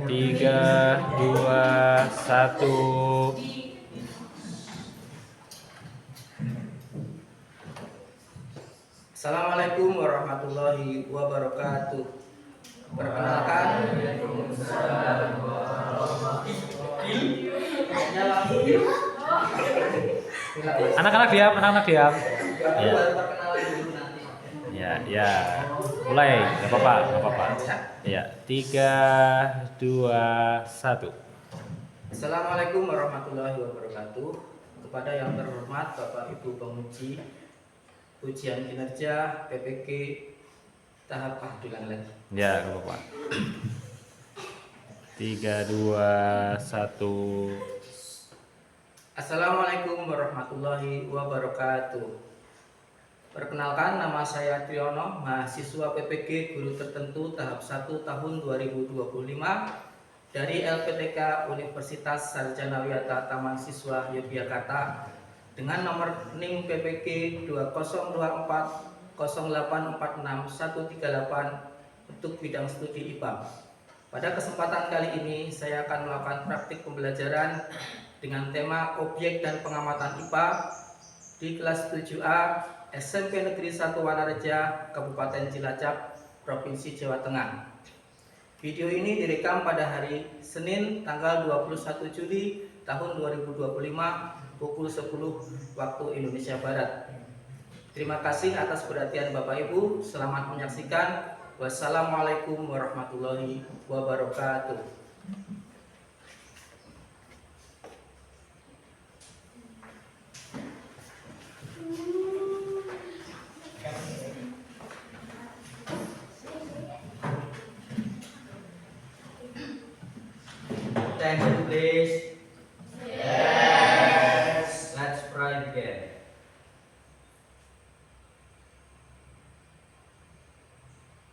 Tiga, dua, satu. Assalamualaikum warahmatullahi wabarakatuh. Perkenalkan, Anak-anak diam, anak-anak diam. aku baru perkenalan dulu nanti. Ya. Mulai, nggak apa-apa. Ya, tiga, dua, satu. Assalamualaikum warahmatullahi wabarakatuh. Kepada yang terhormat Bapak Ibu Penguji Ujian Kinerja PPG tahap lagi. Ya, nggak apa-apa. Tiga, dua, satu. Assalamualaikum warahmatullahi wabarakatuh. Perkenalkan, nama saya Triyono, mahasiswa PPG Guru Tertentu tahap 1 tahun 2025 dari LPTK Universitas Sarjana Wiyata Taman Siswa Yogyakarta dengan nomor NIM PPG 202408461138 untuk bidang studi IPA. Pada kesempatan kali ini saya akan melakukan praktik pembelajaran dengan tema objek dan pengamatan IPA di kelas 7A SMP Negeri 1 Wanareja, Kabupaten Cilacap, Provinsi Jawa Tengah. Video ini direkam pada hari Senin tanggal 21 Juli tahun 2025 pukul 10 waktu Indonesia Barat. Terima kasih atas perhatian Bapak Ibu. Selamat menyaksikan. Wassalamualaikum warahmatullahi wabarakatuh. Attention please. Yes. Let's try again.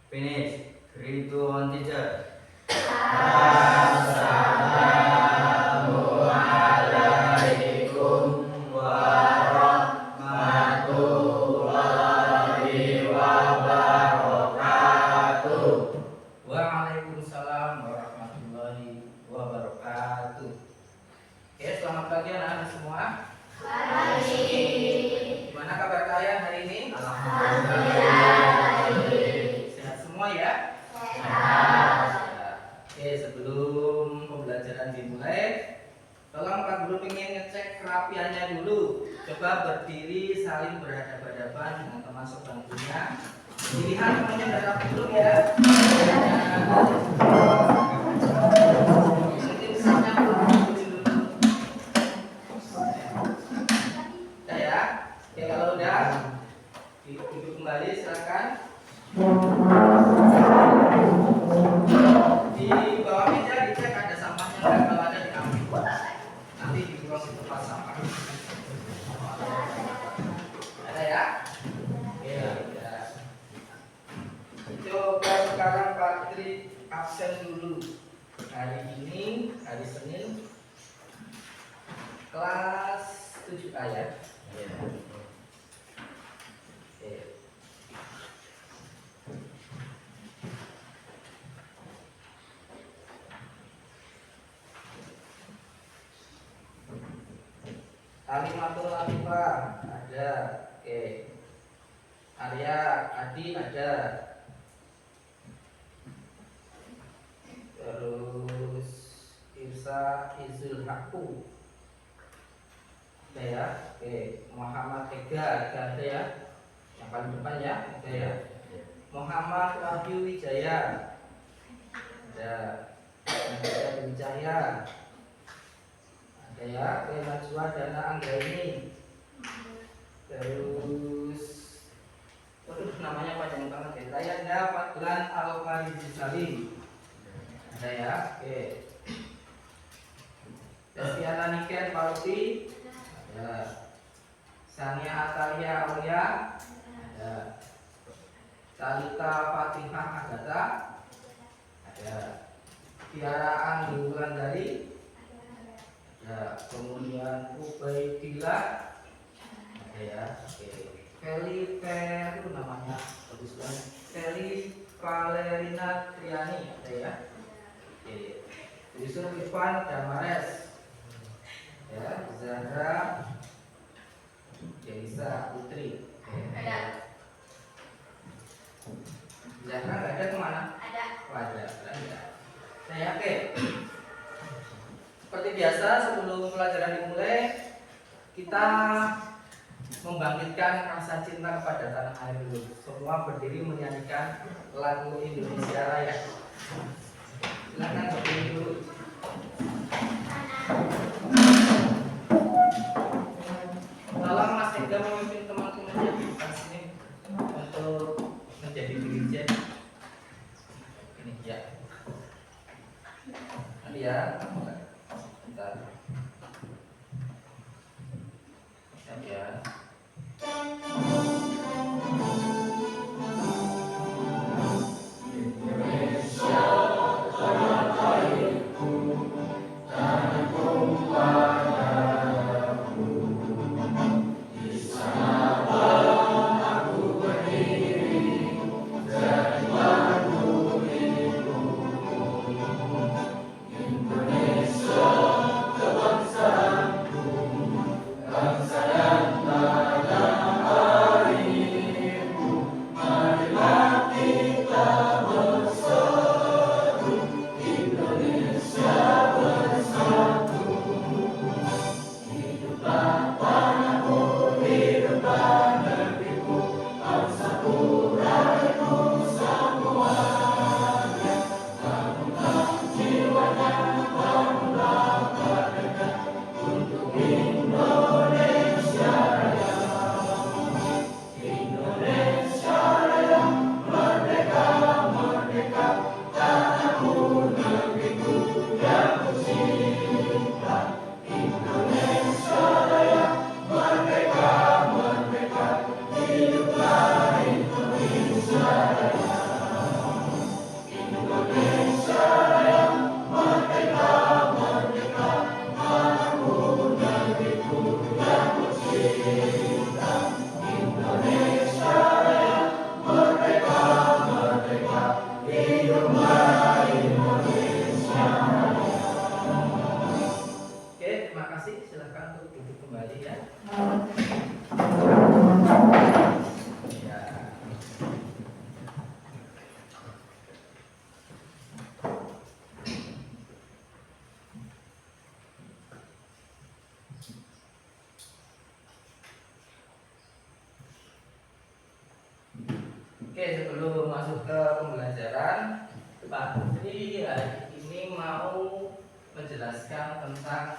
Finish. 3, 2, 1, teacher. Assalamualaikum warahmatullahi wabarakatuh. Waalaikumsalam warahmatullahi wabarakatuh. Oke, selamat pagi anak-anak semua. Pagi. Gimana kabar kalian hari ini? Alhamdulillah. Sehat semua ya? Sehat. Oke, sebelum pembelajaran dimulai, tolong Pak Guru ingin ngecek kerapiannya dulu. Coba berdiri saling berhadapan-hadapan dengan teman sebangkunya. Pilihan semuanya udah rapi belum ya? Udah ya? Oke, kalau udah duduk kembali silakan. Di bawah meja dicek ada sampahnya nggak, kalau ada diambil. Nanti dibuang di tempat sampah. Ada ya? Oke, udah. Coba sekarang Pak Tri absen dulu. Hari ini, hari Senin, kelas 7A ya. Oke. Kalimatul Alifah ada. Oke. Arya Adi ada. Terus Irsa Izul Haku ada ya. Oke. Muhammad Ega ada ya, yang paling depan ya, ada ya. Muhammad Wahyu Wijaya ada. Ada Wijaya ada ya. Oke, Najwa Dana Anggraini. Terus namanya panjang banget ya. Layanda Fadlan Al-Faridi Salim ada ya. Oke. Destiana Niken Pauti ada. Sania Atalia Aulia ada. Talita Fatihah Agatha ada. Tiara Anggi Wulandari ada. Kemudian Ubaidillah ada ya. Oke. Felipe itu namanya bagus banget. Feli Valerina Triani ada ya. Oke. Yusuf Irfan Damares. Ya, Zahra Delisa Putri. Ada. Zahra nggak ada kemana? Ada. Oh, ada. Saya yakin. Seperti biasa sebelum pelajaran dimulai kita membangkitkan rasa cinta kepada tanah air dulu. Semua berdiri menyanyikan lagu Indonesia Raya. Silakan berdiri dulu. Tolong Mas Ega memimpin teman-temannya di sini untuk menjadi dirijen. Ini ya. Nanti ya. Bentar. Siap ya. Oke, sebelum masuk ke pembelajaran, Pak Putri hari ini mau menjelaskan tentang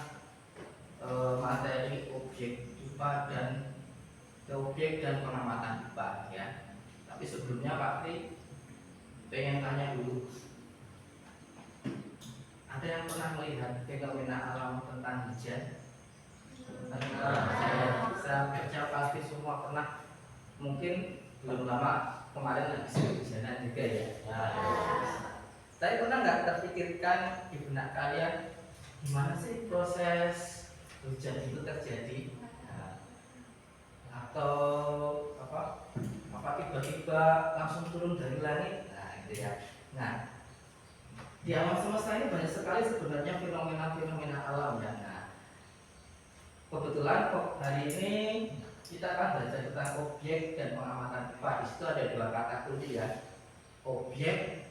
materi objek IPA dan objek dan pengamatan IPA ya. Tapi sebelumnya Pak Putri pengen tanya dulu, ada yang pernah melihat fenomena alam tentang hujan? Saya percaya pasti semua pernah. Mungkin belum lama kemarin habis kehujanan juga ya. Tapi pernah nggak terpikirkan di benak kalian gimana sih proses hujan itu terjadi? Atau apa tiba-tiba langsung turun dari langit? Nah itu ya. Nah di alam semesta ini banyak sekali sebenarnya fenomena-fenomena alam ya. Nah kebetulan kok hari ini kita akan belajar tentang objek dan pengamatan IPA. Di situ ada dua kata kunci ya, objek,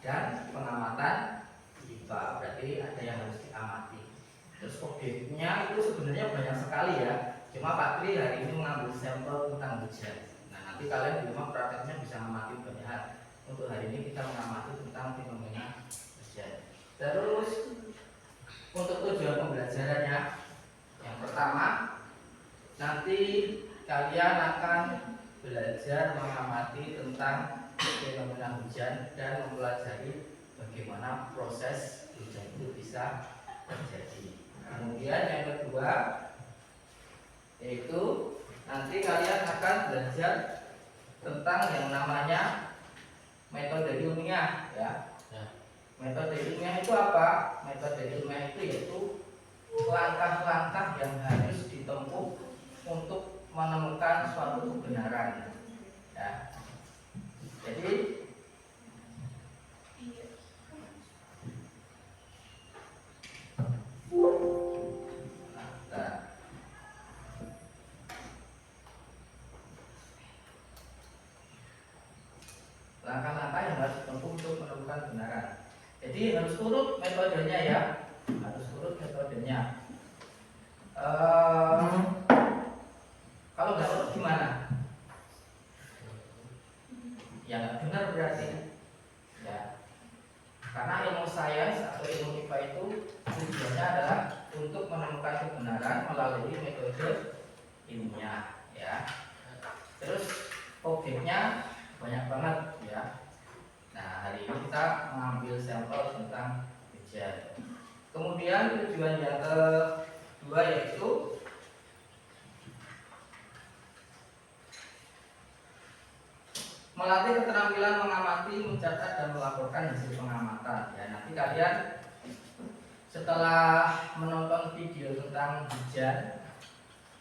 dan pengamatan IPA. Berarti ada yang harus diamati. Terus objeknya itu sebenarnya banyak sekali ya. Cuma Pak Tri hari ini mengambil sampel tentang hujan. Nah nanti kalian di rumah prakteknya bisa mengamati banyak hal. Untuk hari ini kita mengamati tentang fenomena hujan. Terus untuk tujuan pembelajarannya, yang pertama nanti kalian akan belajar mengamati tentang fenomena hujan dan mempelajari bagaimana proses hujan itu bisa terjadi. Kemudian yang kedua yaitu nanti kalian akan belajar tentang yang namanya metode ilmiah ya. Metode ilmiah itu apa? Metode ilmiah itu yaitu langkah-langkah yang harus ditempuh untuk menemukan suatu kebenaran. Ya. Jadi langkah-langkah yang harus ditempuh untuk menemukan kebenaran. Jadi harus urut metodenya ya, harus urut metodenya. Kalau nggak urut gimana? Ya nggak benar berarti. Ya, karena ilmu sains atau ilmu IPA itu tujuannya adalah untuk menemukan kebenaran melalui metode ilmiah. Ya, terus objeknya banyak banget ya. Nah, hari ini kita mengambil sampel tentang hujan. Kemudian tujuan yang kedua yaitu melatih keterampilan mengamati, mencatat dan melaporkan hasil pengamatan. Ya, nanti kalian setelah menonton video tentang hujan,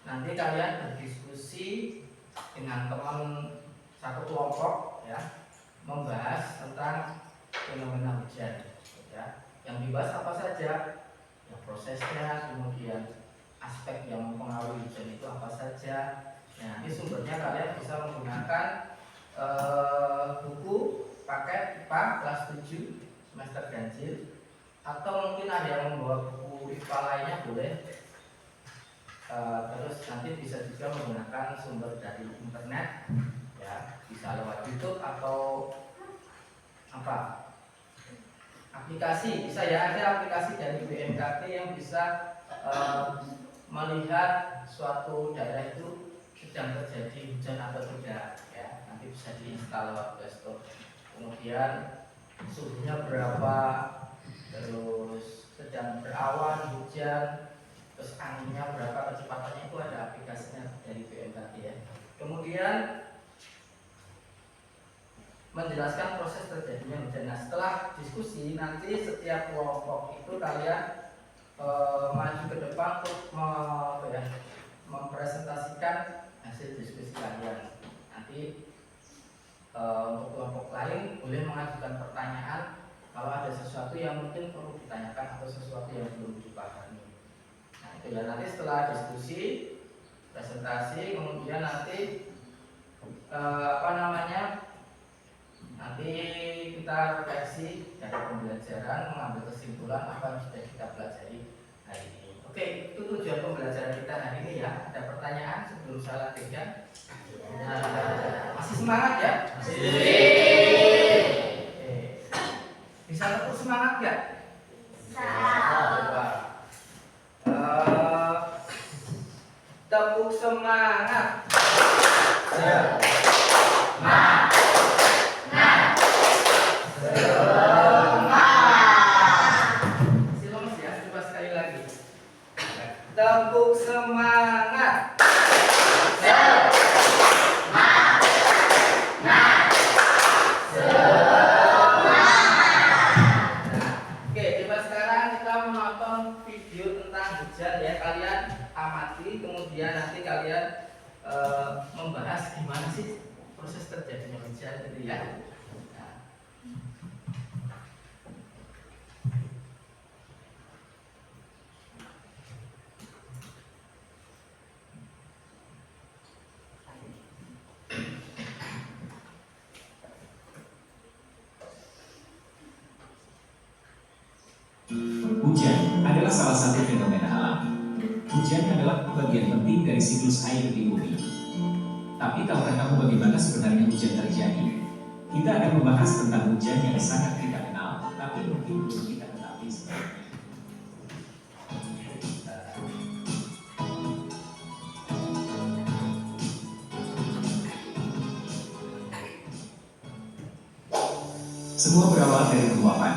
nanti kalian berdiskusi dengan teman satu kelompok ya, membahas tentang fenomena hujan ya. Yang dibahas apa saja? Ya, prosesnya, kemudian aspek yang mempengaruhi hujan itu apa saja. Nah, nanti sumbernya kalian bisa menggunakan buku paket IPA kelas 7 semester ganjil, atau mungkin ada yang membawa buku IPA lainnya boleh. Terus nanti bisa juga menggunakan sumber dari internet ya, bisa lewat YouTube atau apa, aplikasi bisa ya, ada aplikasi dari BMKG yang bisa melihat suatu daerah itu sedang terjadi hujan atau tidak ya, nanti bisa diinstal lewat Play Store. Kemudian suhunya berapa, terus sedang berawan hujan, terus anginnya berapa, kecepatannya, itu ada aplikasinya dari BMKG ya. Kemudian menjelaskan proses terjadinya hujan. Nah, setelah diskusi nanti setiap kelompok itu kalian maju ke depan untuk mempresentasikan hasil diskusi kalian. Nanti untuk kelompok lain boleh mengajukan pertanyaan kalau ada sesuatu yang mungkin perlu ditanyakan atau sesuatu yang belum dipahami. Nah, itu ya, nanti setelah diskusi, presentasi, kemudian nanti nanti kita refleksi dari pembelajaran, mengambil kesimpulan apa yang sudah kita pelajari hari ini. Oke, itu tujuan pembelajaran kita hari ini ya. Ada pertanyaan sebelum saya lanjutkan? Masih semangat ya? Masih. Bisa tetap semangat nggak? Bisa. Tepuk semangat. Tepuk semangat. Oke, coba sekarang kita menonton video tentang hujan ya. Kalian amati, kemudian nanti kalian membahas gimana sih proses terjadinya hujan gitu ya. Hujan adalah salah satu fenomena alam. Hujan adalah bagian penting dari siklus air di bumi. Tapi tahukah kamu bagaimana sebenarnya hujan terjadi? Kita akan membahas tentang hujan yang sangat kita kenal, tapi mungkin belum kita ketahui sebelumnya. Semua berawal dari luapan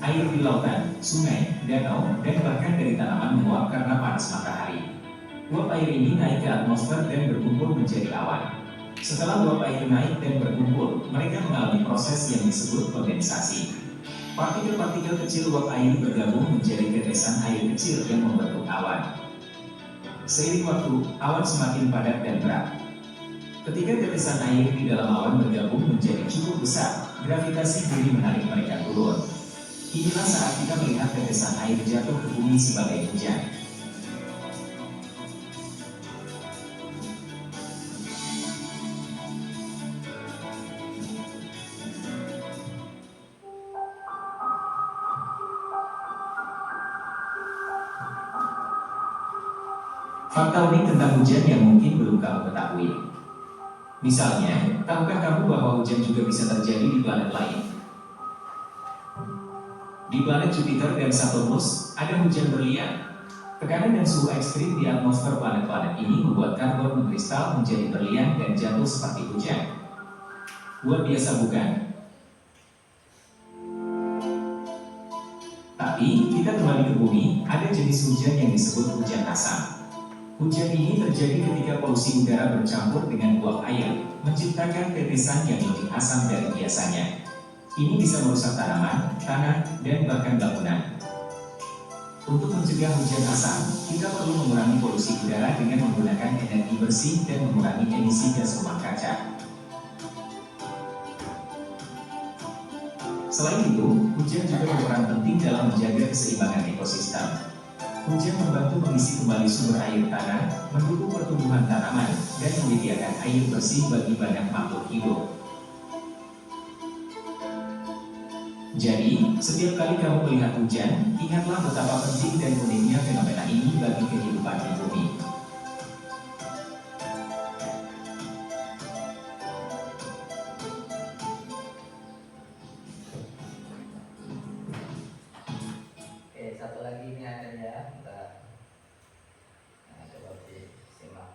air di lautan, sungai, danau, dan bahkan dari tanaman menguap karena panas matahari. Uap air ini naik ke atmosfer dan berkumpul menjadi awan. Setelah uap air naik dan berkumpul, mereka mengalami proses yang disebut kondensasi. Partikel-partikel kecil uap air bergabung menjadi tetesan air kecil yang membentuk awan. Seiring waktu, awan semakin padat dan berat. Ketika tetesan air di dalam awan bergabung menjadi cukup besar, gravitasi bumi menarik mereka turun. Inilah saat kita melihat tetesan air jatuh ke bumi sebagai hujan. Fakta unik tentang hujan yang mungkin belum kamu ketahui. Misalnya, tahukah kamu bahwa hujan juga bisa terjadi di planet lain? Di planet Jupiter dan Saturnus, ada hujan berlian. Tekanan dan suhu ekstrim di atmosfer planet-planet ini membuat karbon mengkristal menjadi berlian dan jatuh seperti hujan. Luar biasa bukan? Tapi, kita kembali ke bumi, ada jenis hujan yang disebut hujan asam. Hujan ini terjadi ketika polusi udara bercampur dengan uap air, menciptakan tetesan yang lebih asam dari biasanya. Ini bisa merusak tanaman, tanah, dan bahkan bangunan. Untuk mencegah hujan asam, kita perlu mengurangi polusi udara dengan menggunakan energi bersih dan mengurangi emisi gas rumah kaca. Selain itu, hujan juga berperan penting dalam menjaga keseimbangan ekosistem. Hujan membantu mengisi kembali sumber air tanah, mendukung pertumbuhan tanaman, dan menyediakan air bersih bagi banyak makhluk hidup. Jadi, setiap kali kamu melihat hujan, ingatlah betapa penting dan uniknya fenomena ini bagi kehidupan di bumi. Oke, satu lagi ini ada ya. Bentar. Nah, coba disimak.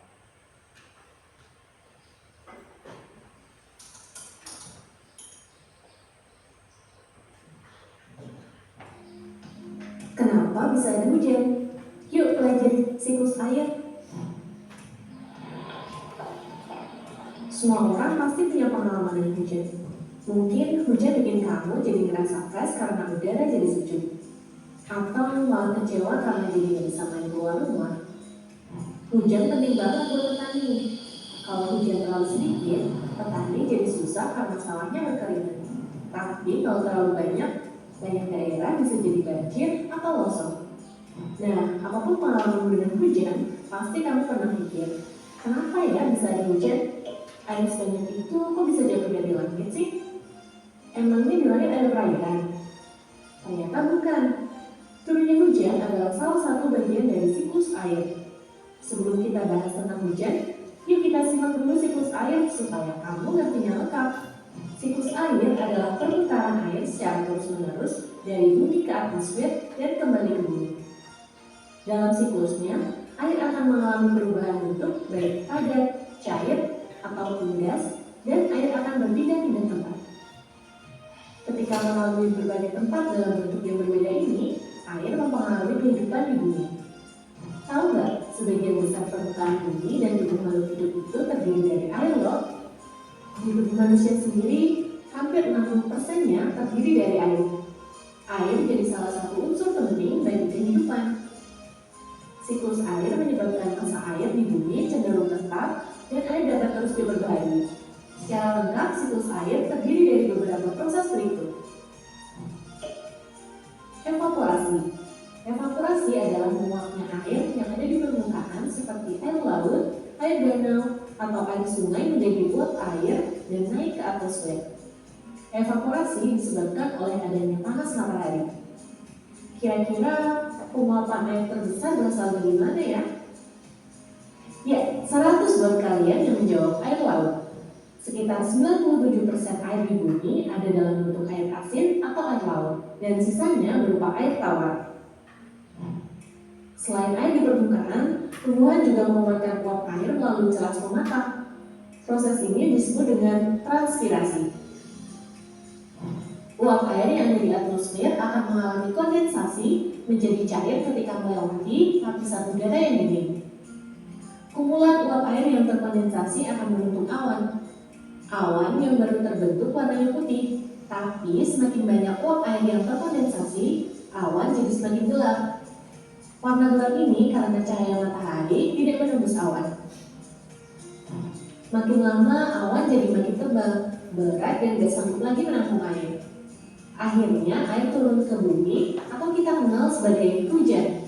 Kenapa bisa ada hujan? Yuk pelajari siklus air. Semua orang pasti punya pengalaman dengan hujan. Mungkin hujan bikin kamu jadi ngerasa fresh karena udara jadi sejuk. Atau malah kecewa karena jadi nggak bisa main keluar rumah. Hujan penting banget buat petani. Kalau hujan terlalu sedikit, petani jadi susah karena sawahnya berkeringat. Tapi kalau terlalu banyak daerah bisa jadi banjir atau longsor. Nah, apapun pengalaman dengan hujan, pasti kamu pernah mikir, kenapa ya bisa ada hujan? Air sebanyak itu kok bisa jatuh dari langit sih? Emangnya di langit ada perairan? Ternyata bukan. Turunnya hujan adalah salah satu bagian dari siklus air. Sebelum kita bahas tentang hujan, yuk kita simak dulu siklus air supaya kamu ngertinya lengkap. Siklus air adalah perputaran air secara terus-menerus dari bumi ke atmosfer dan kembali ke bumi. Dalam siklusnya, air akan mengalami perubahan bentuk baik padat, cair, ataupun gas, dan air akan berpindah-pindah tempat. Ketika mengalami berbagai tempat dalam bentuk yang berbeda ini, air mempengaruhi kehidupan di bumi. Tahu nggak, sebagian besar permukaan bumi dan tubuh makhluk hidup itu terdiri dari air loh. Di tubuh manusia sendiri, hampir 60%-nya terdiri dari air. Air jadi salah satu unsur penting bagi kehidupan. Siklus air menyebabkan massa air di bumi cenderung tetap dan air dapat terus diperbaharui. Secara lengkap, siklus air terdiri dari beberapa proses berikut. Evaporasi. Evaporasi adalah menguapnya air yang ada di permukaan seperti air laut, air danau, atau air sungai menjadi uap air dan naik ke atmosfer. Evaporasi disebabkan oleh adanya panas matahari. Kira-kira penguapan air terbesar berasal dari mana ya? Ya, 100 buat kalian yang menjawab air laut. Sekitar 97% air di bumi ada dalam bentuk air asin atau air laut, dan sisanya berupa air tawar. Selain air di permukaan, tumbuhan juga mengeluarkan uap air melalui celah stomata. Proses ini disebut dengan transpirasi. Uap air yang ada di atmosfer akan mengalami kondensasi menjadi cair ketika melewati lapisan udara yang dingin. Kumpulan uap air yang terkondensasi akan membentuk awan. Awan yang baru terbentuk warnanya putih, tapi semakin banyak uap air yang terkondensasi, awan jadi semakin gelap. Warna gelap ini karena cahaya matahari tidak menembus awan. Makin lama awan jadi makin tebal, berat dan gak sanggup lagi menampung air. Akhirnya air turun ke bumi atau kita kenal sebagai hujan.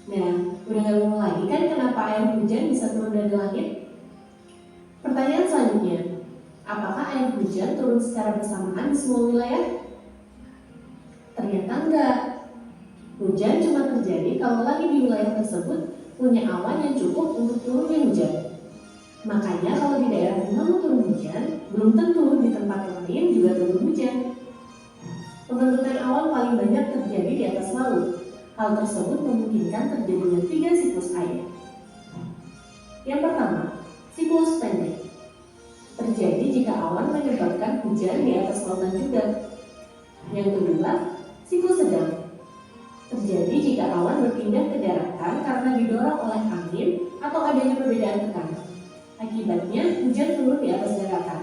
Nah, udah gak bingung lagi kan kenapa air hujan bisa turun dari langit? Pertanyaan selanjutnya, apakah air hujan turun secara bersamaan di semua wilayah? Ternyata enggak. Hujan cuma terjadi kalau langit di wilayah tersebut punya awan yang cukup untuk turunnya hujan. Makanya kalau di daerah rumahmu turun hujan, belum tentu di tempat lain juga turun hujan. Pembentukan awan paling banyak terjadi di atas laut. Hal tersebut memungkinkan terjadinya 3 siklus air. Yang pertama, siklus pendek. Terjadi jika awan menyebabkan hujan di atas lautan juga. Yang kedua, siklus sedang. Terjadi jika awan berpindah ke daratan karena didorong oleh angin atau adanya perbedaan tekanan. Akibatnya, hujan turun di atas daratan.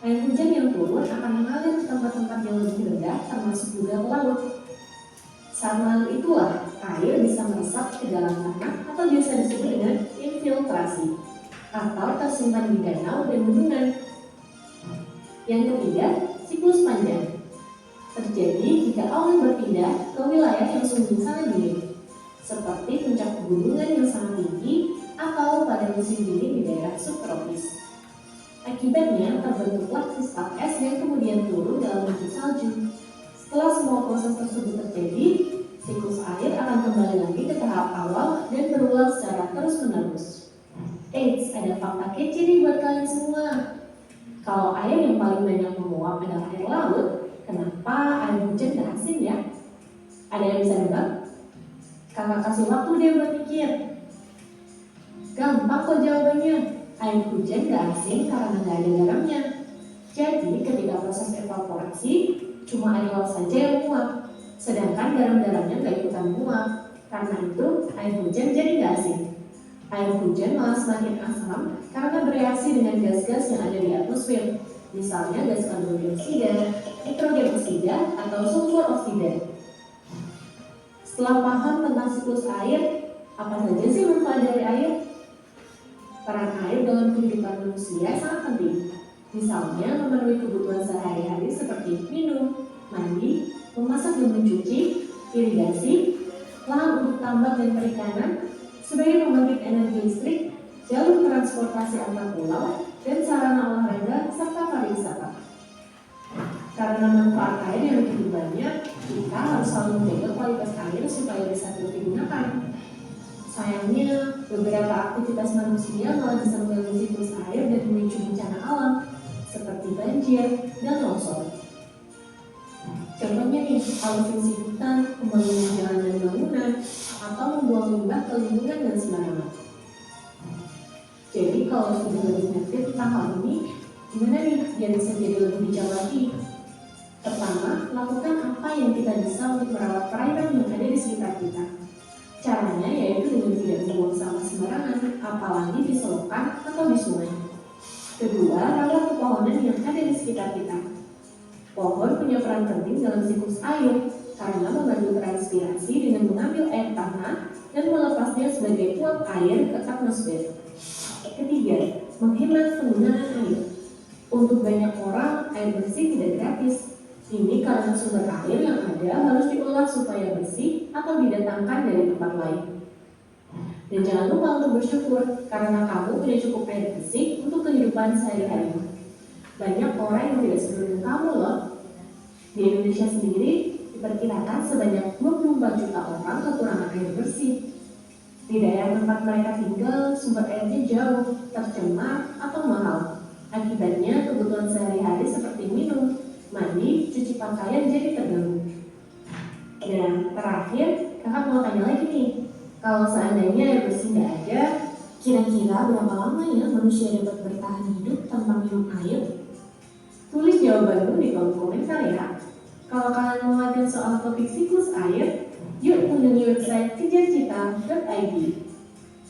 Air hujan yang turun akan mengalir ke tempat-tempat yang lebih rendah, termasuk juga ke laut. Saat mengalir itulah, air bisa meresap ke dalam tanah atau biasa disebut dengan infiltrasi, atau tersimpan di danau dan bendungan. Yang ketiga, siklus panjang. Terjadi jika awan berpindah ke wilayah yang sungguh sangat dingin, seperti puncak pegunungan yang sangat tinggi atau pada musim dingin di daerah subtropis. Akibatnya terbentuklah kristal es yang kemudian turun dalam bentuk salju. Setelah semua proses tersebut terjadi, siklus air akan kembali lagi ke tahap awal dan berulang secara terus-menerus. Eits, ada fakta kece nih buat kalian semua. Kalau air yang paling banyak menguap adalah air laut, kenapa air hujan gak asin ya? Ada yang bisa nebak? Kakak kasih waktu deh buat mikir. Gampang kok jawabannya. Air hujan gak asin karena gak ada garamnya. Jadi ketika proses evaporasi, cuma air laut saja yang menguap, sedangkan garam-garamnya gak ikutan menguap. Karena itu, air hujan jadi gak asin. Air hujan malah semakin asam karena bereaksi dengan gas-gas yang ada di atmosfer. Misalnya gas karbon dioksida, nitrogen oksida, atau sulfur oksida. Setelah paham tentang siklus air, apa saja sih manfaat dari air? Peran air dalam kehidupan manusia sangat penting. Misalnya memenuhi kebutuhan sehari-hari seperti minum, mandi, memasak dan mencuci, irigasi, lahan untuk tambak dan perikanan, sebagai pembangkit energi listrik, jalur transportasi antar pulau, dan sarana olahraga serta pariwisata. Karena manfaat air yang begitu banyak, kita harus selalu menjaga kualitas air supaya bisa terus digunakan. Sayangnya, beberapa aktivitas manusia malah bisa mengganggu siklus air dan memicu bencana alam, seperti banjir dan longsor. Contohnya nih, alih-fungsi hutan, pembangunan jalan dan bangunan, atau membuang limbah ke lingkungan dan sembarangan. Jadi kalau sudah lebih ngerti tentang hal ini, gimana nih biar bisa jadi lebih bijak lagi? Pertama, lakukan apa yang kita bisa untuk merawat perairan yang ada di sekitar kita. Caranya yaitu dengan tidak membuang sampah sembarangan, apalagi di selokan atau di sungai. Kedua, rawat pepohonan yang ada di sekitar kita. Pohon punya peran penting dalam siklus air karena membantu transpirasi dengan mengambil air tanah dan melepasnya sebagai uap air ke atmosfer. Ketiga, menghemat penggunaan air. Untuk banyak orang, air bersih tidak gratis. Ini karena sumber air yang ada harus diolah supaya bersih atau didatangkan dari tempat lain. Dan jangan lupa untuk bersyukur karena kamu punya cukup air bersih untuk kehidupan sehari-hari. Banyak orang yang tidak seberuntung kamu loh. Di Indonesia sendiri, diperkirakan sebanyak 24 juta orang kekurangan air bersih. Di daerah tempat mereka tinggal, sumber airnya jauh, tercemar, atau mahal. Akibatnya, kebutuhan sehari-hari seperti minum, mandi, cuci pakaian jadi terganggu. Dan terakhir, kakak mau tanya lagi nih, kalau seandainya air bersih nggak ada, kira-kira berapa lama ya manusia dapat bertahan hidup tanpa minum air? Tulis jawabanmu di kolom komentar ya. Kalau kalian mau latihan soal topik siklus air, yuk kunjungi website kejarcita.id.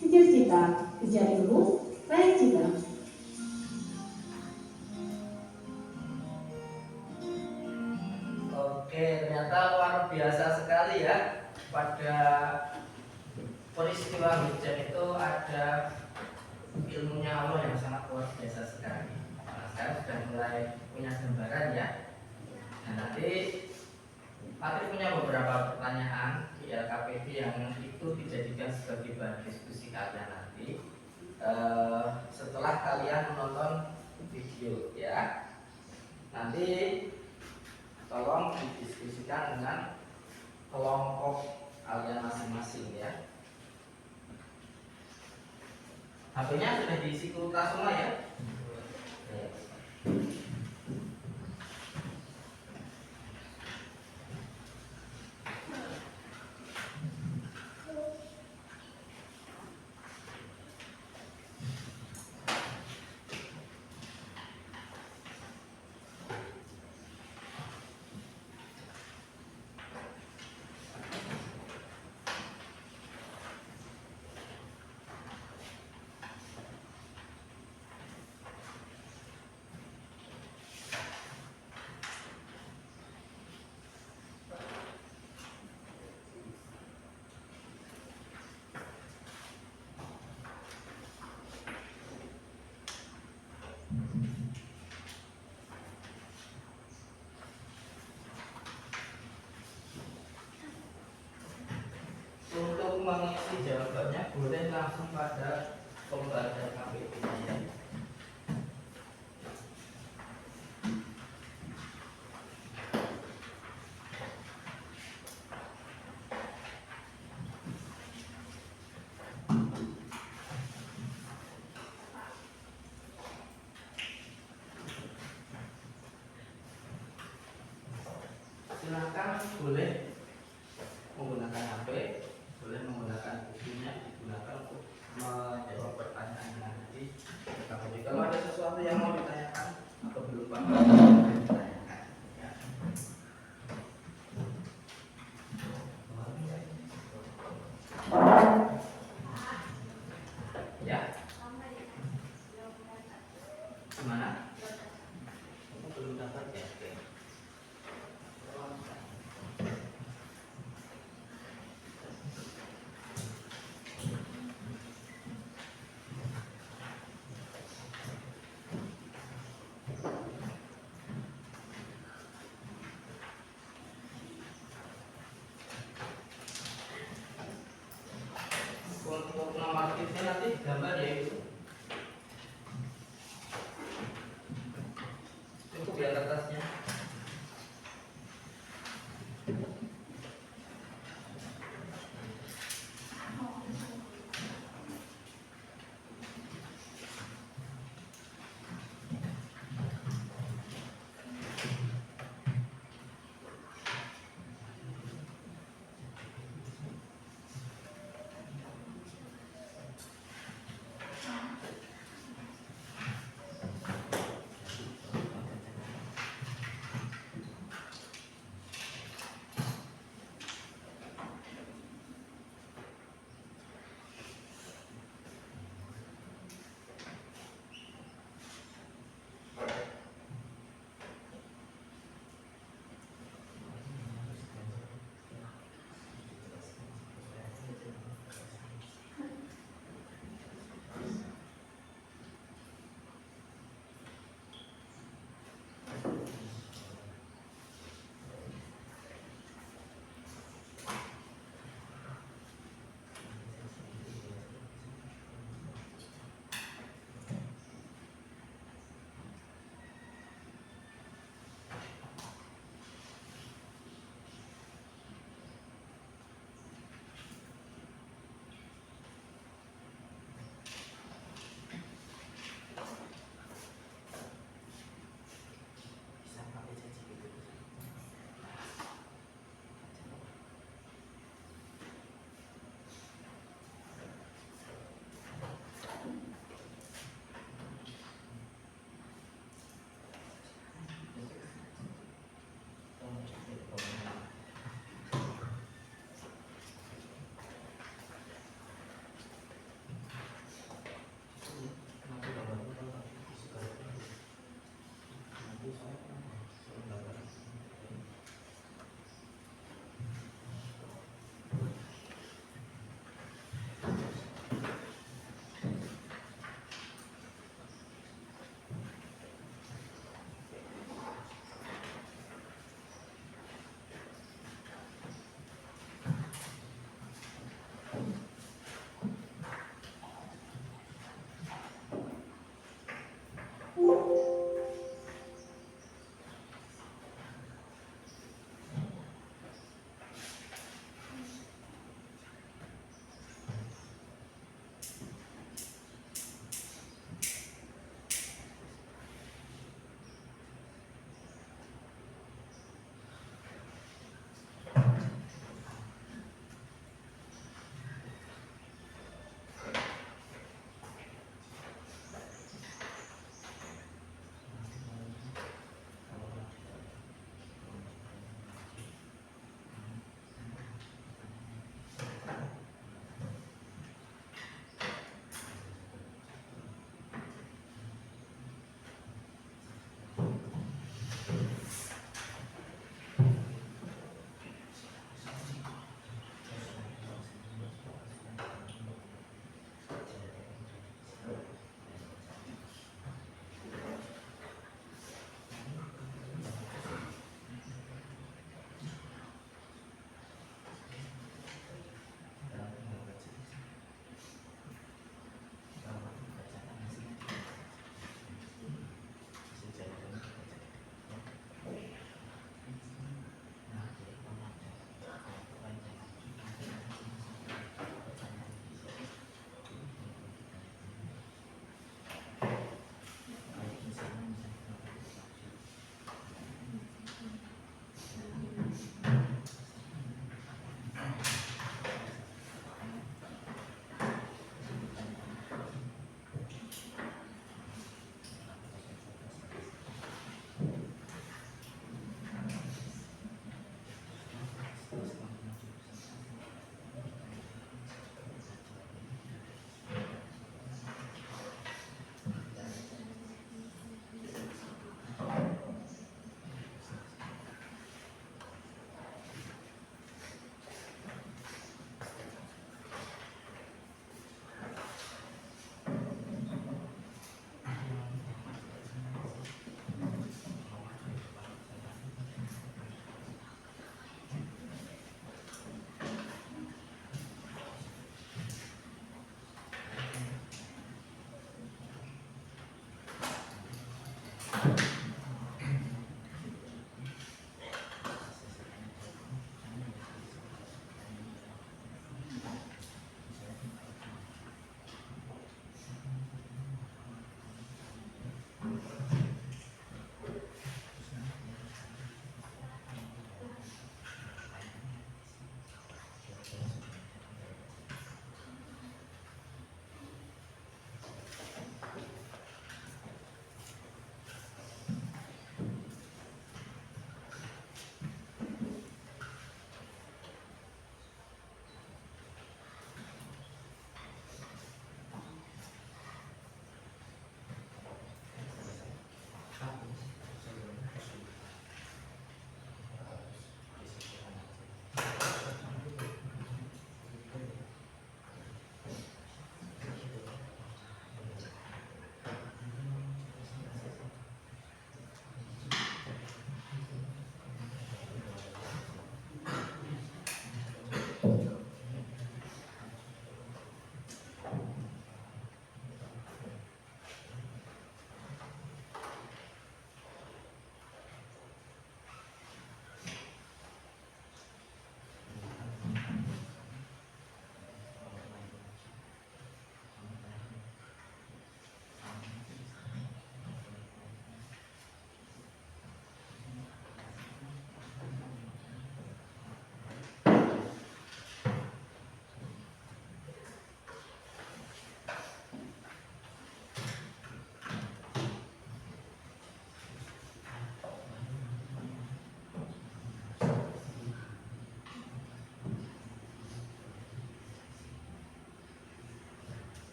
Kejar Cita, kejar ilmu, raih cita. Oke, ternyata luar biasa sekali ya. Pada peristiwa hujan itu ada ilmunya Allah yang sangat luar biasa sekali. Nah, sekarang sudah mulai punya gambaran ya. Nah, nanti Patrik punya beberapa pertanyaan di LKPD yang itu dijadikan sebagai bahan diskusi kalian nanti setelah kalian menonton video ya. Nanti tolong didiskusikan dengan kelompok kalian masing-masing ya. HP-nya sudah diisi kuota semua ya. Untuk mengisi jawabannya boleh langsung pada pembaca KPP ya. Silakan boleh menggunakan HP, boleh menggunakan bukunya, digunakan untuk menjawab pertanyaan nanti. Tapi kalau ada sesuatu yang mau ditanyakan atau belum paham, ditanyakan. Ya. Ya. Gimana? Kamu belum dapat ya? Oke. Untuk nomor tipsnya nanti gambar ya itu. Cukup ya kertasnya.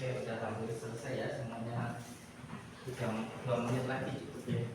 Oke, udah hampir selesai ya semuanya. 2 menit lagi cukup ya.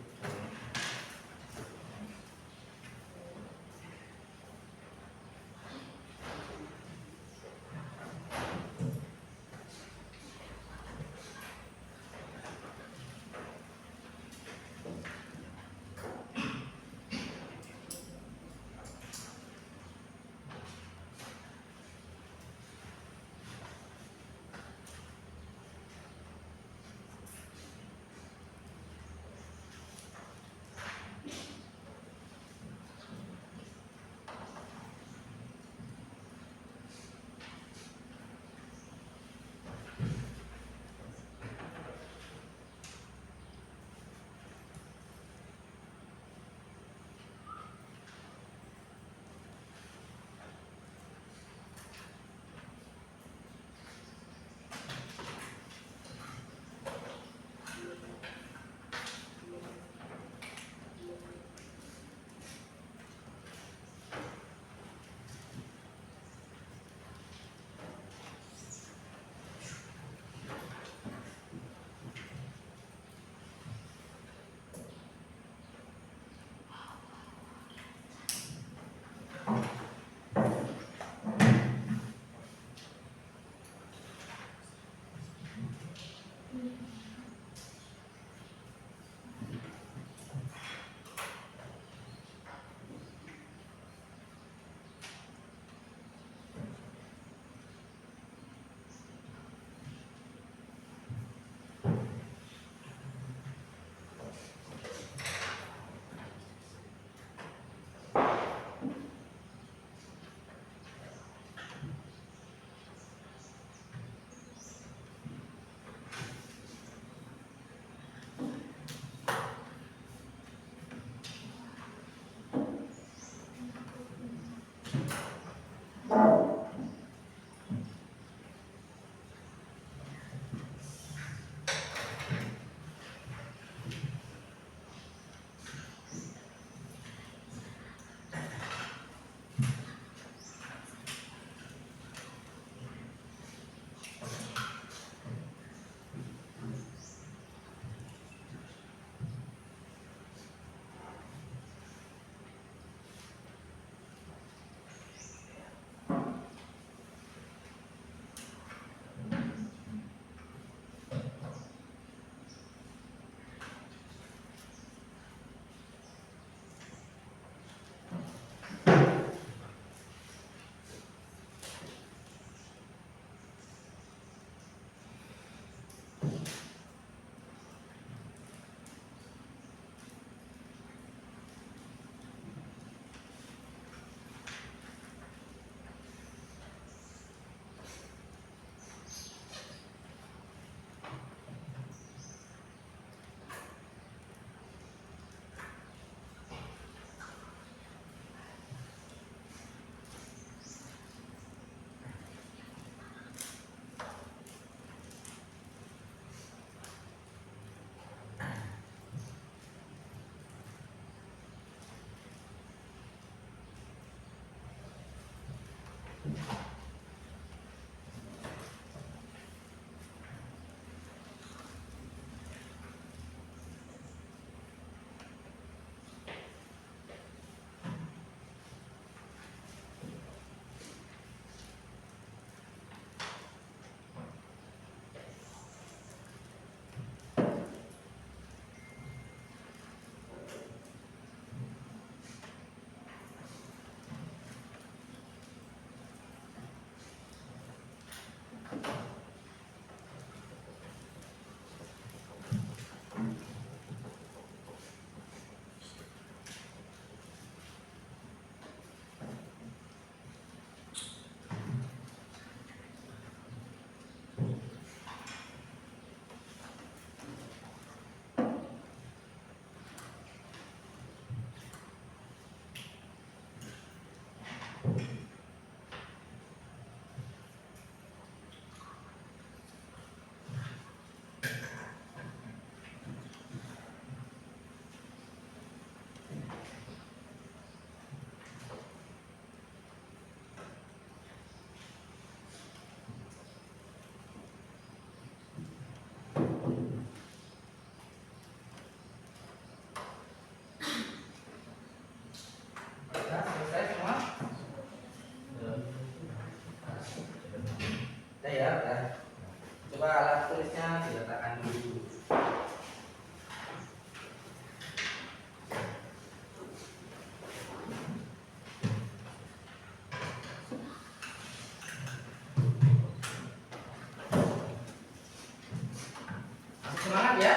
Masih semangat ya?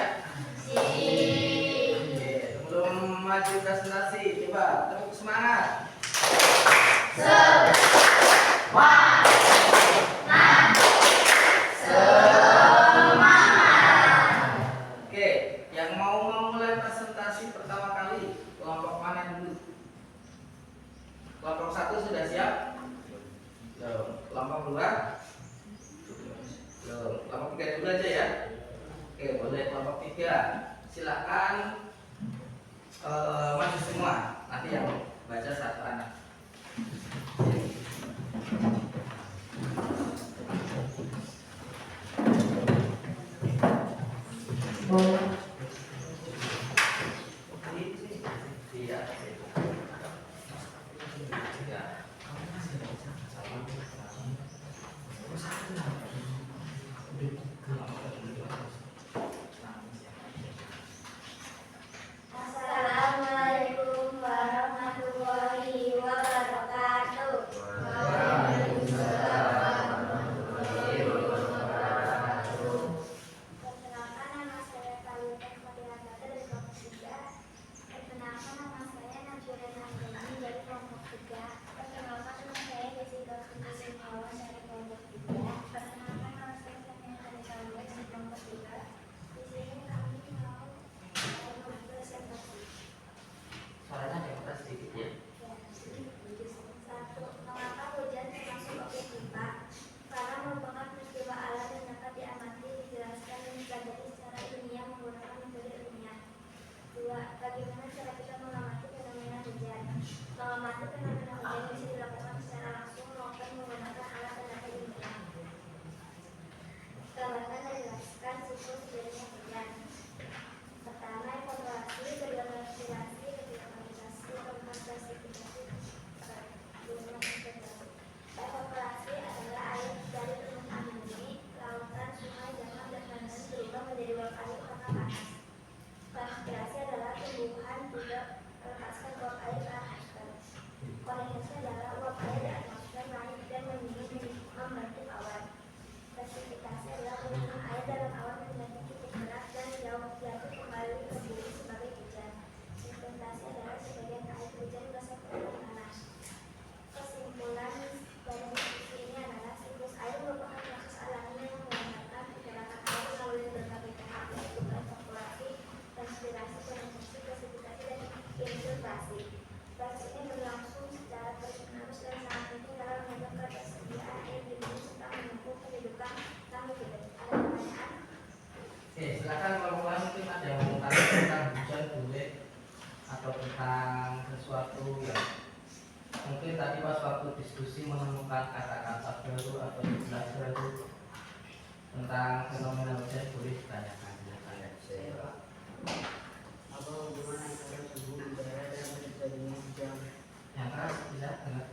Oke, sebelum maju presentasi, coba tepuk semangat. Oke, yang mau memulai presentasi pertama kali, kelompok mana dulu? Kelompok 1 sudah siap? Belum. Kelompok 2? Belum. Kelompok 3 dulu aja ya. Oke, boleh kelompok 3. Silakan maju semua. Nanti yang baca satu anak. Assalamualaikum warahmatullahi wabarakatuh. Perkenalkan, nama saya Talita Fatirata dari kelompok 3. Perkenalkan, nama saya Najwa Anjani dari kelompok 3. Perkenalkan, nama saya Jessica Kurniawan dari kelompok 3. Perkenalkan, nama saya Tania Talita dari kelompok 3. Di sini kami mau presentasi. Suaranya cepat sedikit ya. Satu, mengapa hujan termasuk objek IPA? Karena merupakan peristiwa alam yang dapat diamati, dijelaskan, dan dipelajari secara ilmiah menggunakan metode ilmiah. Dua, bagaimana cara kita mengamati fenomena hujan? Mengamati fenomena hujan bisa dilakukan secara langsung maupun menggunakan alat dan data ilmiah. Gambarkan dan jelaskan siklus terjadinya hujan. Pertama, evaluasi, kedua klasifikasi, ketiga kuantifikasi, keempat klasifikasi, kelima integrasi. Evaluasi adalah air dari permukaan bumi, lautan, sungai, danau, dan lain-lain berubah menjadi uap air karena panas. Klasifikasi adalah tumbuhan tidak melepaskan uap air ke atmosfer. Kuantifikasi adalah uap air di atmosfer naik dan meninggi membentuk awan. Klasifikasi adalah volume air dalam awan menjadi cukup berat dan jatuh kembali ke bumi sebagai hujan. Sedimentasi adalah sebagian air hujan berasal dari tanah. Kesimpulan dari diskusi ini adalah siklus air merupakan proses alami yang menggunakan pergerakan air melalui berbagai tahap, yaitu evaporasi, transpirasi, kondensasi, klasifikasi, dan infiltrasi. Proses ini berlangsung secara terus-menerus dan sangat penting dalam menjaga ketersediaan air di bumi serta mendukung kehidupan kami hidup. Ada pertanyaan? Oke, silakan kalau mulai mungkin ada yang mau tanya tentang hujan boleh atau tentang sesuatu yang mungkin tadi pas waktu diskusi menemukan kata-kata baru atau istilah baru tentang fenomena hujan boleh ditanyakan. Silakan ya. Apa hubungan antara suhu udara dan terjadinya hujan? Yang keras tidak dengar.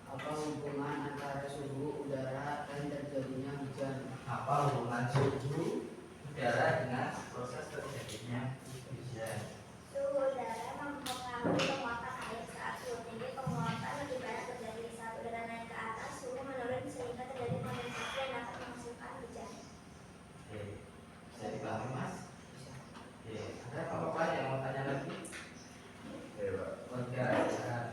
Apa hubungan antara suhu udara dan terjadinya hujan? Apa hubungan suhu udara dengan proses terjadinya hujan? Suhu udara mempengaruhi penguapan air. Saat suhu tinggi, penguapan lebih banyak terjadi. Saat udara naik ke atas, suhu menurun sehingga terjadi kondensasi yang dapat menghasilkan hujan. Oke, bisa dipahami mas? Oke, ada apa-apa yang mau tanya lagi? Ya, Pak. Oke, silakan.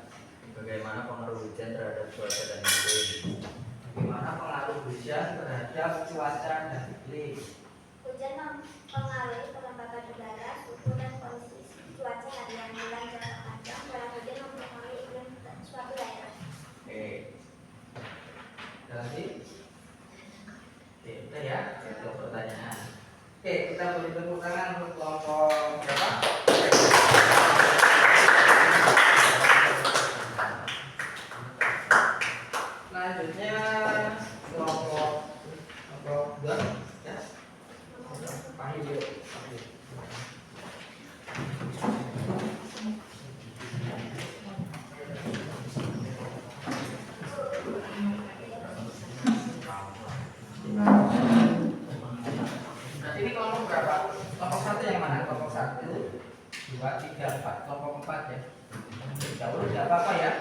Bagaimana pengaruh hujan terhadap cuaca dan iklim? Bagaimana pengaruh hujan terhadap cuaca dan iklim? Hujan mempengaruhi kelembapan udara, suhu, dan kondisi cuaca harian. Dalam jangka panjang, curah hujan mempengaruhi iklim suatu daerah. Oke. Ada lagi? Oke, udah ya. Itu pertanyaan. Oke, kita beri tepuk tangan untuk kelompok berapa? Selanjutnya kelompok 2 ya. Pak Hidyo. Berarti ini kelompok berapa? Kelompok 1 yang mana? Kelompok 1, 2, 3, 4. Kelompok 4 ya. Jauh tidak apa-apa ya.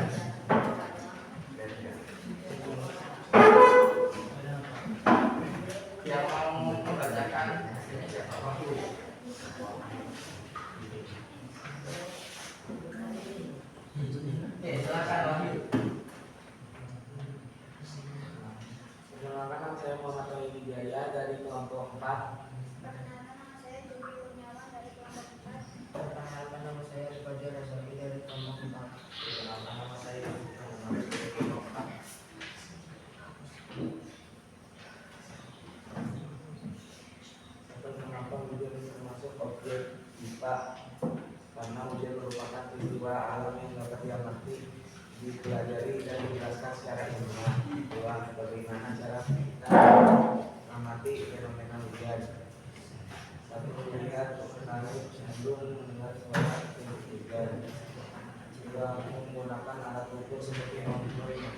Yang mau membacakan hasilnya siapa? Silakan Wahyu. Perkenalkan, saya Muhammad Wahyu Wijaya dari kelompok 4. Perkenalkan, nama saya Juli Kurniawan dari kelompok 4. Perkenalkan, nama saya Fajar Rasaki dari kelompok 4. Perkenalkan, nama saya Muhammad dari kelompok 4. Kenapa hujan termasuk objek IPA? Karena hujan merupakan peristiwa alam yang dapat diamati, dipelajari dan dijelaskan secara ilmiah. Dua, bagaimana cara kita mengamati fenomena hujan? Satu, melihat langit sebelum mendengar suara hujan. Dua, menggunakan alat ukur seperti monitor yang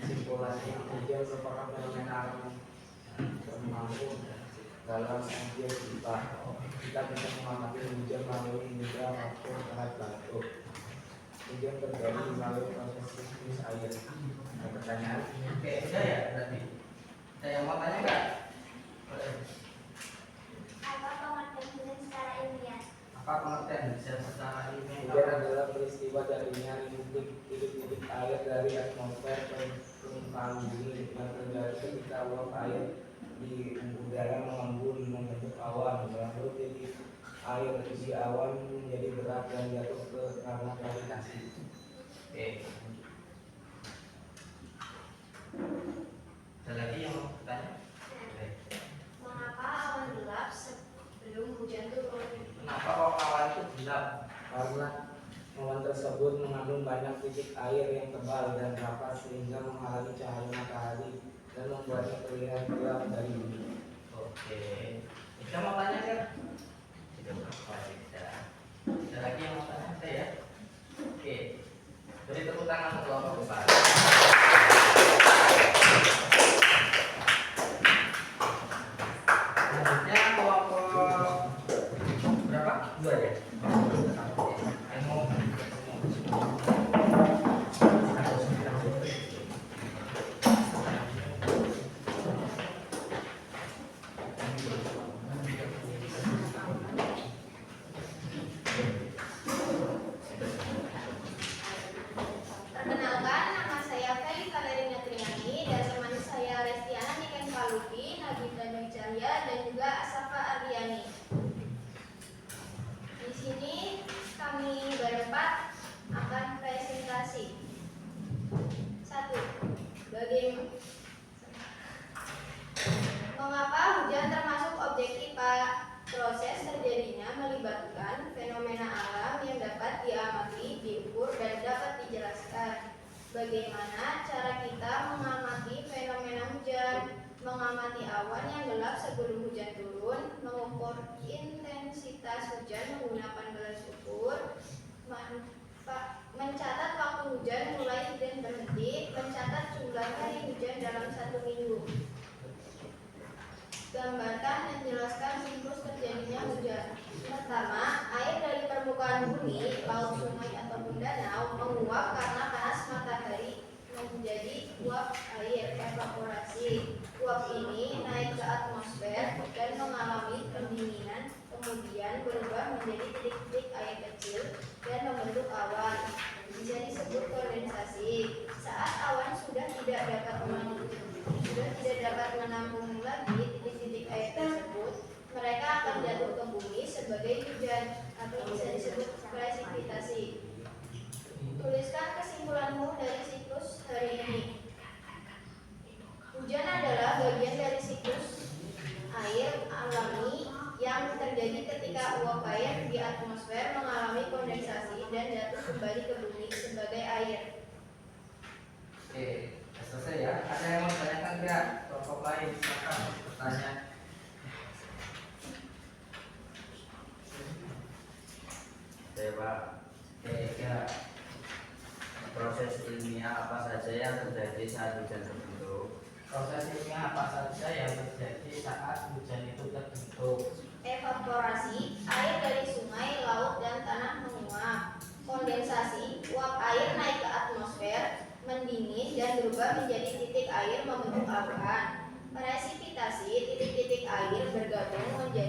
simulasi hujan merupakan fenomena alam termasuk dalam objek IPA. Kita bisa mengamati hujan melalui indera maupun alat bantu. Hujan terjadi melalui proses siklus air. Ada pertanyaan? Oke, udah ya berarti. Ada yang mau tanya nggak? Boleh. Apa pengertian hujan secara ilmiah? Apa pengertian hujan secara ilmiah? Hujan adalah peristiwa jadinya titik-titik air dari atmosfer ke permukaan bumi yang terjadi ketika uap air di udara mengembun membentuk awan, lalu titik air di awan menjadi berat dan jatuh ke karena gravitasi. Oke. Ada lagi yang mau bertanya? Oke. Mengapa awan gelap sebelum hujan turun? Kenapa kok awan itu gelap? Karena awan tersebut mengandung banyak titik air yang tebal dan rapat sehingga menghalangi cahaya matahari dan membuatnya terlihat gelap dari bumi. Oke. Kita mau tanya kan? Tidak berapa tidak. Ada lagi yang mau tanya? Ada ya? Oke. Beri tepuk tangan untuk kelompok 4. Selanjutnya kelompok berapa? 2 ya? Perkenalkan, nama saya Feli Kalerina Triani dan teman saya Restiana Niken Paluki, Nagita Dwi Cahya, dan juga Asafa Ardiani. Di sini kami berempat akan presentasi. 1. Mengapa hujan termasuk objek IPA? Proses terjadinya melibatkan fenomena alam yang dapat diamati, diukur, dan dapat dijelaskan. Bagaimana cara kita mengamati fenomena hujan? Mengamati awan yang gelap sebelum hujan turun, mengukur intensitas hujan menggunakan gelas ukur, mencatat waktu hujan mulai dan berhenti, mencatat jumlah hari hujan dalam 1 minggu. Gambarkan dan jelaskan siklus terjadinya hujan. Pertama, air dari permukaan bumi, laut, sungai, ataupun danau menguap karena panas matahari menjadi uap air evaporasi. Uap ini naik ke atmosfer dan mengalami pendinginan, kemudian berubah menjadi titik-titik air kecil dan membentuk awan. Bisa disebut kondensasi. Saat awan sudah tidak dapat menampung lagi titik-titik air tersebut, mereka akan jatuh ke bumi sebagai hujan atau bisa disebut presipitasi. Tuliskan kesimpulanmu dari siklus hari ini. Hujan adalah bagian dari siklus air alami yang terjadi ketika uap air di atmosfer mengalami kondensasi dan jatuh kembali ke bumi sebagai air. Oke, selesai ya. Ada yang mau ditanyakan nggak? Kelompok lain silakan bertanya. Oke Pak. Oke, ya. Proses ilmiah apa saja yang terjadi saat hujan terbentuk? Proses ilmiah apa saja yang terjadi saat hujan itu terbentuk? Evaporasi, air dari sungai, laut, dan tanah menguap. Kondensasi, uap air naik ke atmosfer, mendingin dan berubah menjadi titik air membentuk awan. Presipitasi, titik-titik air bergabung menjadi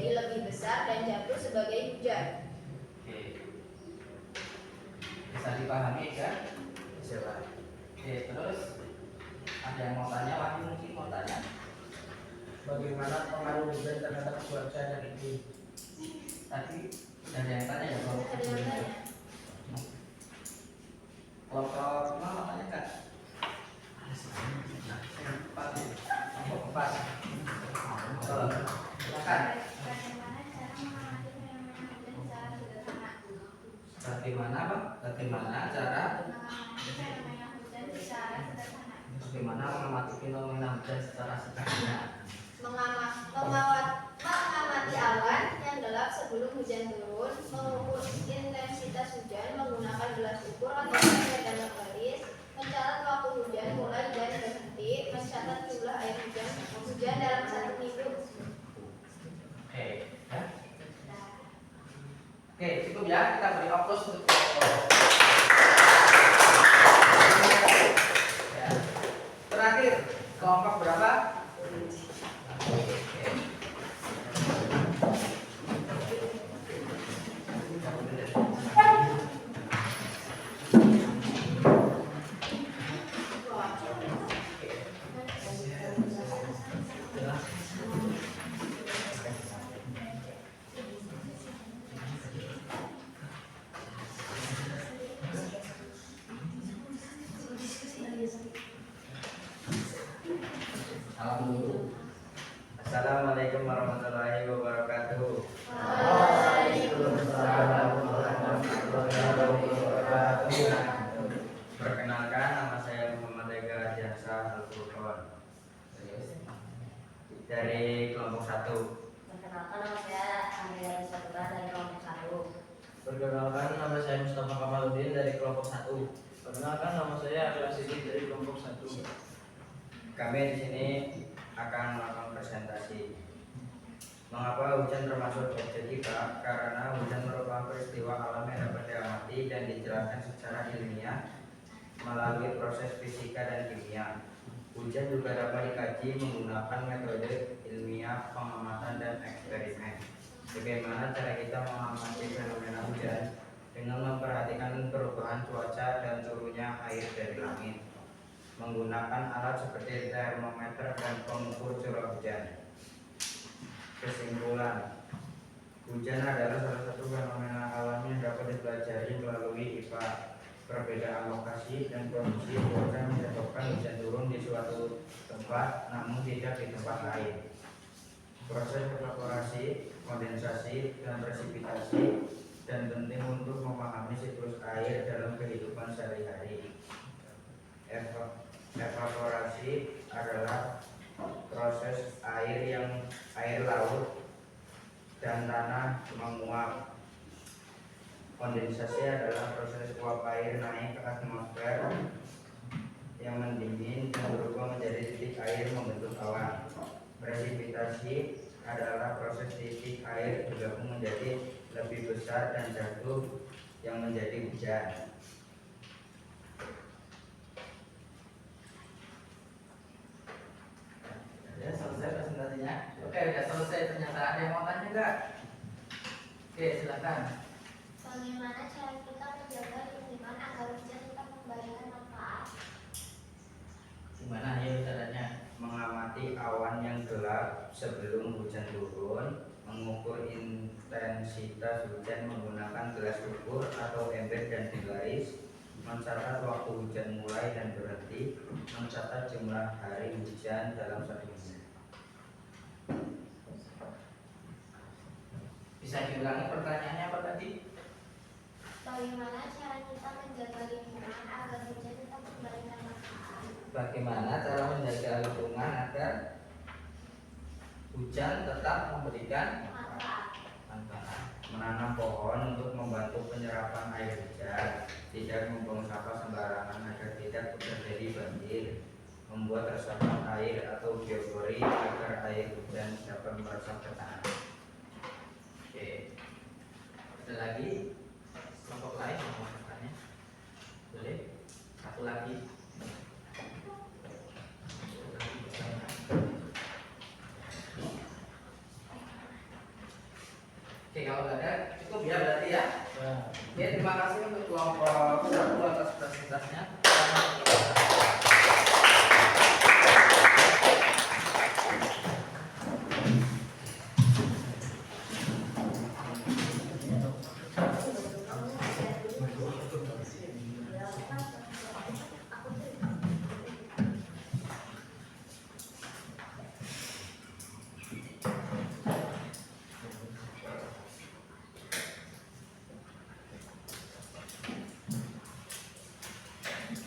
besar dan jatuh sebagai hujan. Oke. Bisa dipahami kan? Bisa Pak. Oke, terus ada yang mau tanya? Wahyu mungkin mau tanya. Bagaimana pengaruh hujan terhadap cuaca dan iklim? Tadi ada yang tanya ya kalau Ada yang tanya? kelompok mau tanya kan? Empat. Silakan. Bagaimana cara mengamati fenomena hujan secara sederhana? Bagaimana Pak? Bagaimana cara? Mengamati fenomena hujan secara sederhana. Bagaimana mengamati fenomena hujan secara sederhana? Mengamati awan yang gelap sebelum hujan turun, mengukur intensitas hujan menggunakan gelas ukur atau meter dan garis, mencatat waktu hujan mulai dan berhenti, mencatat jumlah air hujan dalam satu minggu. Oke, ya. Oke, cukup ya. Kita beri aplaus untuk ya. Terakhir, kelompok berapa? Salam dulu. Assalamualaikum warahmatullahi wabarakatuh. Perkenalkan, nama saya Muhammad Ega Jasa Al-Furqon dari kelompok 1. Perkenalkan nama saya Andrea Saputra dari kelompok 1. Perkenalkan, nama saya Mustafa Kamaludin dari kelompok 1. Perkenalkan, nama saya Arya Sidik dari kelompok 1. Kami di sini akan melakukan presentasi. Mengapa hujan termasuk objek IPA? Karena hujan merupakan peristiwa alam yang dapat diamati dan dijelaskan secara ilmiah melalui proses fisika dan kimia. Hujan juga dapat dikaji menggunakan metode ilmiah, pengamatan, dan eksperimen. Bagaimana cara kita mengamati fenomena hujan? Dengan memperhatikan perubahan cuaca dan turunnya air dari langit, menggunakan alat seperti termometer dan pengukur curah hujan. Kesimpulan, hujan adalah salah satu fenomena alam yang dapat dipelajari melalui IPA. Perbedaan lokasi dan kondisi cuaca menyebabkan hujan turun di suatu tempat namun tidak di tempat lain. Proses evaporasi, kondensasi, dan presipitasi dan penting untuk memahami siklus air dalam kehidupan sehari-hari. Evaporasi adalah proses air laut dan tanah menguap. Kondensasi adalah proses uap air naik ke atmosfer yang mendingin dan berubah menjadi titik air membentuk awan. Presipitasi adalah proses titik air bergabung menjadi lebih besar dan jatuh yang menjadi hujan. Ya, selesai presentasinya. Oke, udah selesai ternyata. Ada yang mau tanya enggak? Oke, silakan. Bagaimana cara kita menjaga lingkungan agar hujan tetap memberikan manfaat? Gimana ya caranya? Mengamati awan yang gelap sebelum hujan turun, mengukur intensitas hujan menggunakan gelas ukur atau ember dan garis, mencatat waktu hujan mulai dan berhenti, mencatat jumlah hari hujan dalam satu minggu. Bisa diulangi pertanyaannya apa tadi? Bagaimana cara kita menjaga lingkungan agar hujan tetap memberikan manfaat? Bagaimana cara menjaga lingkungan agar hujan tetap memberikan manfaat? Menanam pohon untuk membantu penyerapan air hujan, tidak membuang sampah sembarangan agar tidak terjadi banjir, membuat resapan air atau biopori agar air hujan dapat meresap ke tanah. Oke. Ada lagi kelompok lain yang mau bertanya? Boleh? Satu lagi. Oke, kalau nggak ada cukup ya berarti ya. Ya. Oke, terima kasih untuk kelompok 1 atas presentasinya.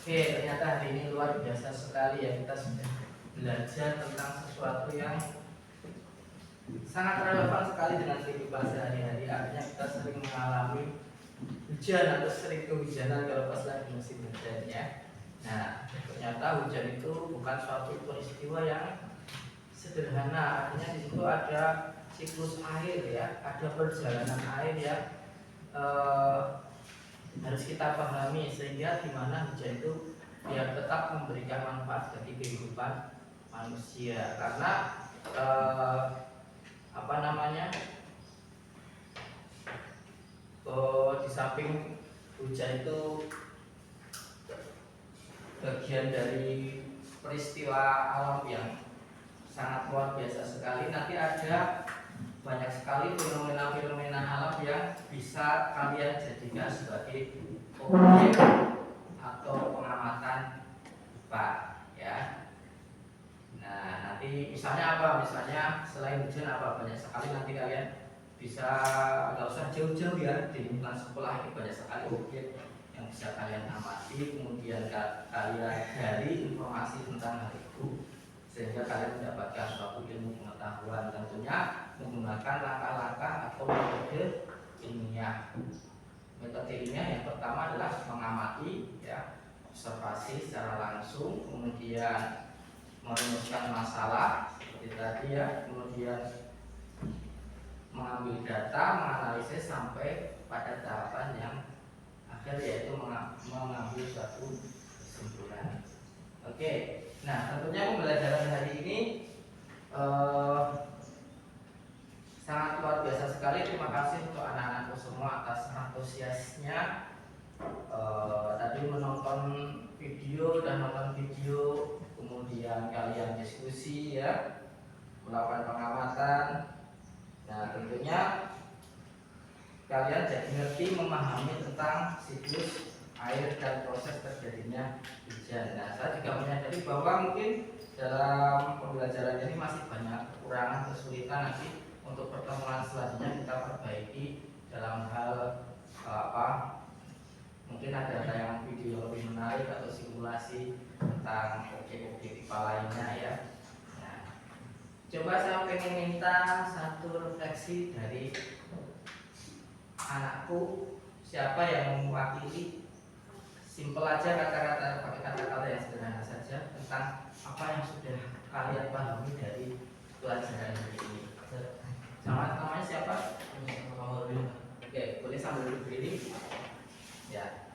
Oke, ternyata hari ini luar biasa sekali ya, kita sudah belajar tentang sesuatu yang sangat relevan sekali dengan kehidupan sehari-hari. Artinya kita sering mengalami hujan atau sering kehujanan kalau pas lagi musim hujan ya. Nah, ternyata hujan itu bukan suatu peristiwa yang sederhana. Artinya di situ ada siklus air ya, ada perjalanan air yang harus kita pahami, sehingga di mana hujan itu biar tetap memberikan manfaat bagi kehidupan manusia. Karena di samping hujan itu bagian dari peristiwa alam yang sangat luar biasa sekali, nanti ada banyak sekali fenomena-fenomena alam yang bisa kalian jadikan sebagai objek atau pengamatan Pak ya. Nah, nanti misalnya apa? Misalnya selain hujan apa? Banyak sekali nanti kalian bisa, nggak usah jauh-jauh ya, di lingkungan sekolah ini banyak sekali objek yang bisa kalian amati, kemudian kalian gali informasi tentang hal itu, sehingga kalian mendapatkan suatu ilmu pengetahuan, tentunya menggunakan langkah-langkah atau metode ilmiah. Metode ilmiah yang pertama adalah mengamati ya, observasi secara langsung, kemudian merumuskan masalah seperti tadi ya, kemudian mengambil data, menganalisis sampai pada tahapan yang akhir, yaitu mengambil suatu kesimpulan. Oke, nah tentunya pembelajaran hari ini sangat luar biasa sekali. Terima kasih untuk anak-anakku semua atas antusiasnya. Tadi menonton video dan nonton video, kemudian kalian diskusi ya, melakukan pengamatan. Nah, tentunya kalian jadi ngerti, memahami tentang siklus air dan proses terjadinya hujan. Nah, saya juga menyadari bahwa mungkin dalam pembelajaran ini masih banyak kekurangan, kesulitan. Nanti untuk pertemuan selanjutnya kita perbaiki dalam hal mungkin ada tayangan video yang lebih menarik atau simulasi tentang objek-objek IPA lainnya ya. Nah, coba saya pengen minta satu refleksi dari anakku, siapa yang mewakili, simpel aja kata-kata, pakai kata-kata yang sederhana saja, tentang apa yang sudah kalian pahami dari pelajaran ini. Namanya siapa? Oke, boleh sambil duduk ini. Ya.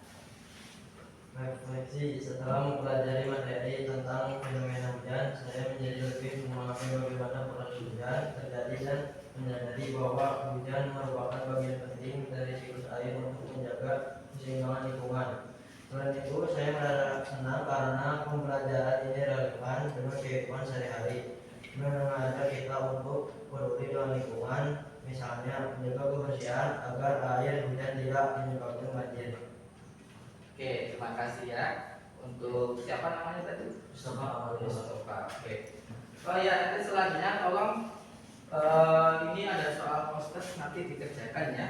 Refleksi, setelah mempelajari materi tentang fenomena hujan, saya menjadi lebih memahami bagaimana proses hujan terjadi dan menyadari bahwa hujan merupakan bagian penting dari siklus air untuk menjaga keseimbangan lingkungan. Selain itu, saya merasa senang karena pembelajaran ini relevan dengan kehidupan sehari-hari, mengajak kita untuk peduli dengan lingkungan, misalnya menjaga kebersihan agar air hujan tidak menyebabkan banjir. Oke, terima kasih ya. Untuk siapa namanya tadi? Mustafa. Oke. Oh ya, nanti selanjutnya tolong ini ada soal poster, nanti dikerjakan ya.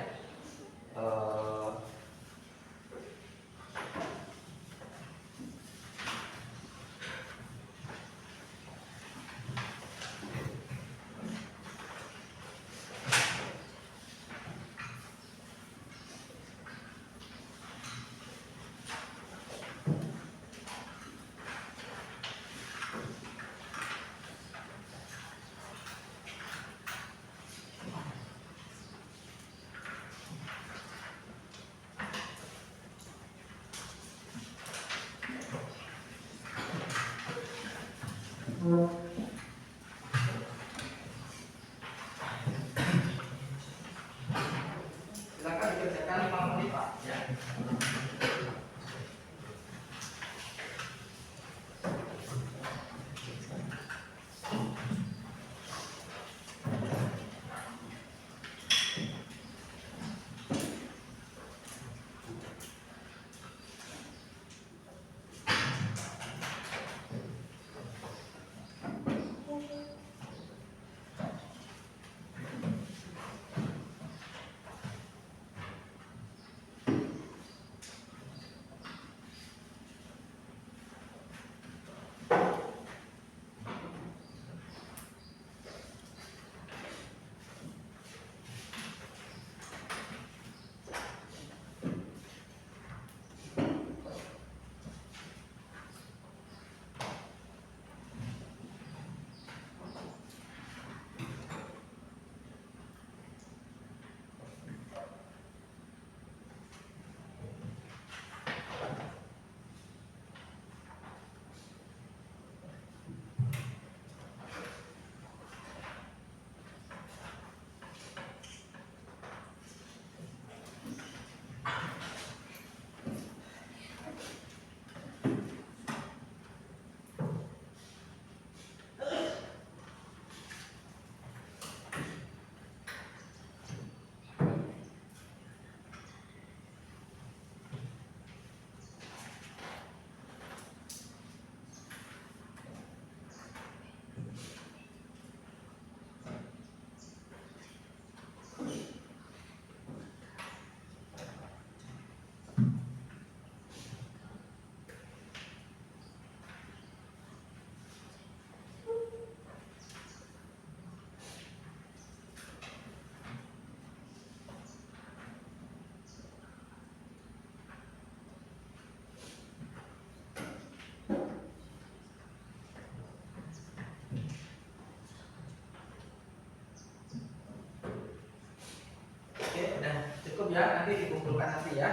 cukup ya, nanti dikumpulkan nanti ya.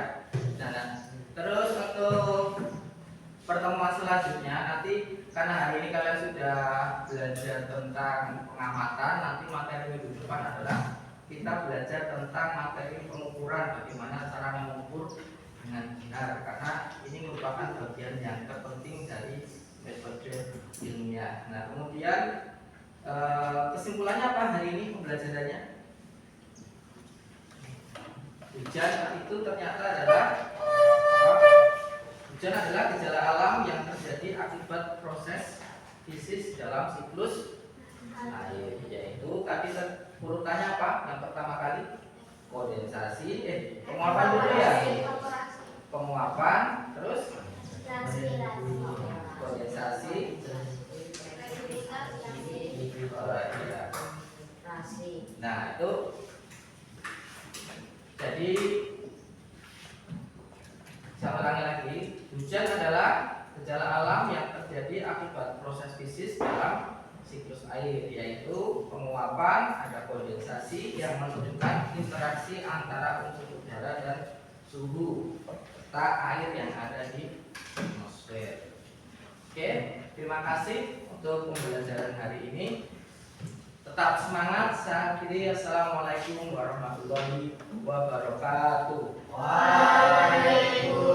Nah, terus untuk pertemuan selanjutnya nanti, karena hari ini kalian sudah belajar tentang pengamatan, nanti materi minggu depan adalah kita belajar tentang materi pengukuran, bagaimana cara mengukur dengan benar, karena ini merupakan bagian yang terpenting dari metode ilmiah. Nah, kemudian kesimpulannya apa hari ini pembelajarannya? Hujan itu ternyata adalah apa? Hujan adalah gejala alam yang terjadi akibat proses fisis dalam siklus air, yaitu tadi urutannya apa? Yang pertama kali kondensasi, penguapan dulu ya. Evaporasi. Penguapan, terus Transpirasi. kondensasi, ya. Nah itu jadi saya ulangi lagi, hujan adalah gejala alam yang terjadi akibat proses fisis dalam siklus air, yaitu penguapan, ada kondensasi yang menunjukkan interaksi antara unsur udara dan suhu serta air yang ada di atmosfer. Oke, terima kasih untuk pembelajaran hari ini. Tetap semangat. Saya akhiri. Assalamualaikum warahmatullahi wabarakatuh. Waalaikumsalam.